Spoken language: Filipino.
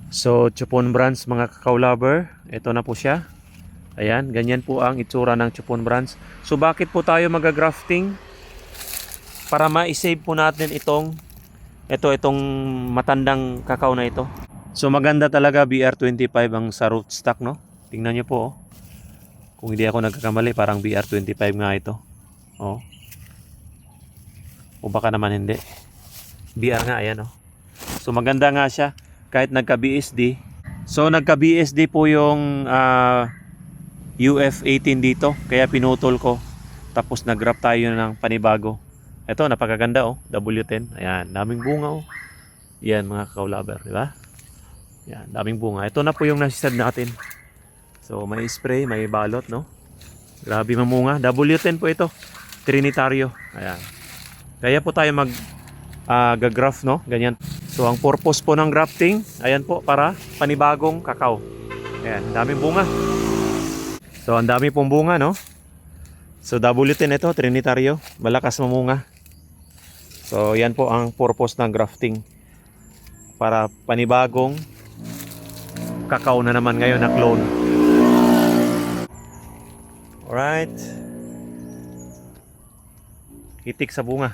So, Chupon Brands mga kakao lover, ito na po siya. Ayan, ganyan po ang itsura ng Chupon Brands. So, bakit po tayo mag-grafting? Para ma-save po natin itong matandang kakao na ito. So, maganda talaga BR25 ang sa rootstock, no? Tingnan nyo po, oh. Kung hindi ako nagkakamali, parang BR25 nga ito. Oh. O baka naman hindi. BR nga, ayan, oh. So, maganda nga siya. Kahit nagka-BSD. So, nagka-BSD po yung UF18 dito. Kaya pinutol ko. Tapos nag-graph tayo ng panibago. Ito, napakaganda, oh. W10. Ayan, daming bunga, oh. Yan, mga kakao lover, di ba? Yan, daming bunga. Ito na po yung nasisad natin. So, may spray, may balot, no? Grabe mamunga. W10 po ito. Trinitario. Ayan. Kaya po tayo gagraph, no? Ganyan. So, ang purpose po ng grafting, ayan po, para panibagong kakao. Ayan, daming bunga. So, ang dami pong bunga, no? So, W10 ito, Trinitario. Malakas mamunga. So, yan po ang purpose ng grafting. Para panibagong kakao na naman ngayon na clone. Alright. Hitik sa bunga.